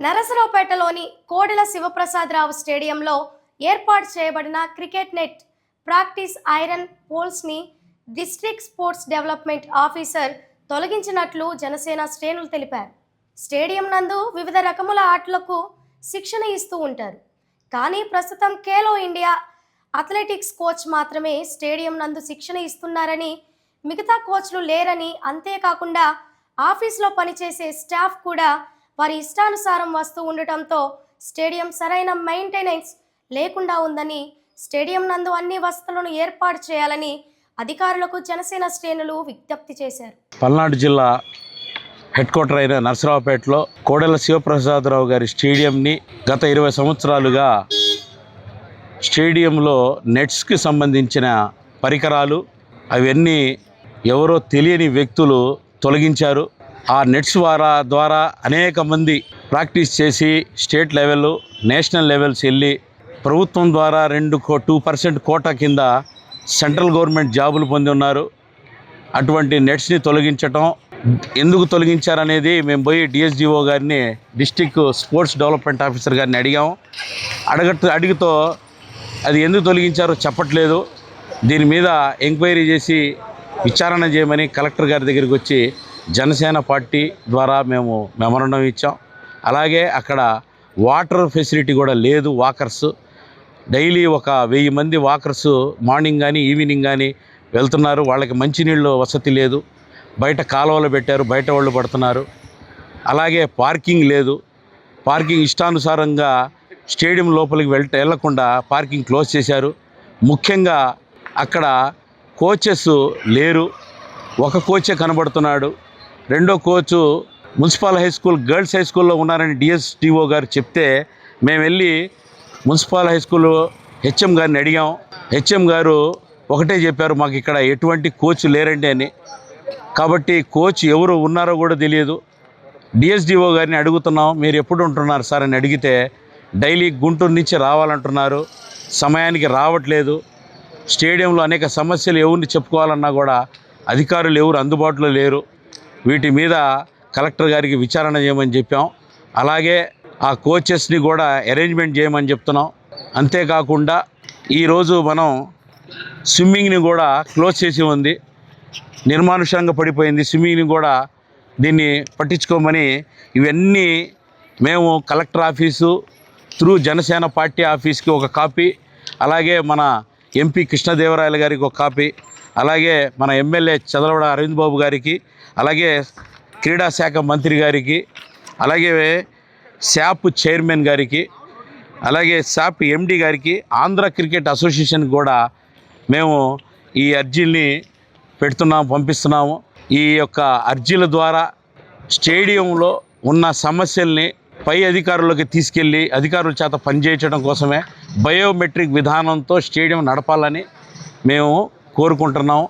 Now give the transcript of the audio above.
నరసరావుపేటలోని కోడెల శివప్రసాదరావు స్టేడియంలో ఏర్పాటు చేయబడిన క్రికెట్ నెట్ ప్రాక్టీస్ ఐరన్ పోల్స్ని డిస్ట్రిక్ట్ స్పోర్ట్స్ డెవలప్మెంట్ ఆఫీసర్ తొలగించినట్లు జనసేన శ్రేణులు తెలిపారు. స్టేడియం నందు వివిధ రకముల ఆటలకు శిక్షణ ఇస్తూ ఉంటారు. కానీ ప్రస్తుతం ఖేలో ఇండియా అథ్లెటిక్స్ కోచ్ మాత్రమే స్టేడియం నందు శిక్షణ ఇస్తున్నారని, మిగతా కోచ్లు లేరని, అంతేకాకుండా ఆఫీస్లో పనిచేసే స్టాఫ్ కూడా వారి ఇష్టానుసారం వస్తూ ఉండటంతో స్టేడియం సరైన మెయింటెనెన్స్ లేకుండా ఉందని, స్టేడియం నందు అన్ని వసతులను ఏర్పాటు చేయాలని అధికారులకు జనసేన శ్రేణులు విజ్ఞప్తి చేశారు. పల్నాడు జిల్లా హెడ్ క్వార్టర్ అయిన నరసరావుపేటలో కోడెల శివప్రసాదరావు గారి స్టేడియంని గత 20 సంవత్సరాలుగా స్టేడియంలో నెట్స్కి సంబంధించిన పరికరాలు అవన్నీ ఎవరో తెలియని వ్యక్తులు తొలగించారు. ఆ నెట్స్ ద్వారా అనేక మంది ప్రాక్టీస్ చేసి స్టేట్ లెవెల్, నేషనల్ లెవెల్స్ వెళ్ళి ప్రభుత్వం ద్వారా 2% కోటా కింద సెంట్రల్ గవర్నమెంట్ జాబులు పొంది ఉన్నారు. అటువంటి నెట్స్ని తొలగించటం ఎందుకు తొలగించారనేది మేము పోయి డిఎస్డిఓ గారిని, డిస్ట్రిక్ట్ స్పోర్ట్స్ డెవలప్మెంట్ ఆఫీసర్ గారిని అడిగితో అది ఎందుకు తొలగించారో చెప్పట్లేదు. దీని మీద ఎంక్వైరీ చేసి విచారణ చేయమని కలెక్టర్ గారి దగ్గరికి వచ్చి జనసేన పార్టీ ద్వారా మేము మెమోరాండం ఇచ్చాం. అలాగే అక్కడ వాటర్ ఫెసిలిటీ కూడా లేదు. వాకర్స్ డైలీ ఒక 1000 మంది వాకర్స్ మార్నింగ్ కానీ ఈవినింగ్ కానీ వెళ్తున్నారు. వాళ్ళకి మంచినీళ్ళు వసతి లేదు. బయట కాలువలు పెట్టారు, బయట వాళ్ళు పడుతున్నారు. అలాగే పార్కింగ్ లేదు. పార్కింగ్ ఇష్టానుసారంగా స్టేడియం లోపలికి వెళ్లకుండా పార్కింగ్ క్లోజ్ చేశారు. ముఖ్యంగా అక్కడ కోచెస్ లేరు. ఒక కోచే కనబడుతున్నాడు. రెండో coach municipal high school, girls high స్కూల్లో ఉన్నారని డిఎస్డిఓ గారు చెప్తే మేము వెళ్ళి మున్సిపల్ హై స్కూల్ హెచ్ఎం గారిని అడిగాం. హెచ్ఎం గారు ఒకటే చెప్పారు, మాకు ఇక్కడ ఎటువంటి కోచ్ లేరండి అని. కాబట్టి కోచ్ ఎవరు ఉన్నారో కూడా తెలియదు. డిఎస్డిఓ గారిని అడుగుతున్నాం, మీరు ఎప్పుడు ఉంటున్నారు సార్ అని అడిగితే డైలీ గుంటూరు నుంచి రావాలంటున్నారు, సమయానికి రావట్లేదు. స్టేడియంలో అనేక సమస్యలు ఎవరిని చెప్పుకోవాలన్నా కూడా అధికారులు ఎవరు అందుబాటులో లేరు. వీటి మీద కలెక్టర్ గారికి విచారణ చేయమని చెప్పాం. అలాగే ఆ కోచెస్ని కూడా అరేంజ్మెంట్ చేయమని చెప్తున్నాం. అంతేకాకుండా ఈరోజు మనం స్విమ్మింగ్ని కూడా క్లోజ్ చేసి ఉంది. నిర్మానుష్యంగా పడిపోయింది. స్విమ్మింగ్ని కూడా దీన్ని పట్టించుకోమని ఇవన్నీ మేము collector office through Janasena party ఆఫీస్కి ఒక కాపీ, అలాగే మన ఎంపీ కృష్ణదేవరాయల గారికి ఒక కాపీ, అలాగే మన ఎమ్మెల్యే చదలవాడ అరవింద్ బాబు గారికి, అలాగే క్రీడా శాఖ మంత్రి గారికి, అలాగే శాప్ చైర్మన్ గారికి, అలాగే శాప్ ఎండి గారికి, ఆంధ్ర క్రికెట్ అసోసియేషన్ కూడా మేము ఈ అర్జీని పంపిస్తున్నాము. ఈ యొక్క అర్జీల ద్వారా స్టేడియంలో ఉన్న సమస్యల్ని పై అధికారులకు తీసుకెళ్ళి అధికారుల చేత పనిచేయించడం కోసమే బయోమెట్రిక్ విధానంతో స్టేడియం నడపాలని మేము కోరుకుంటున్నాం.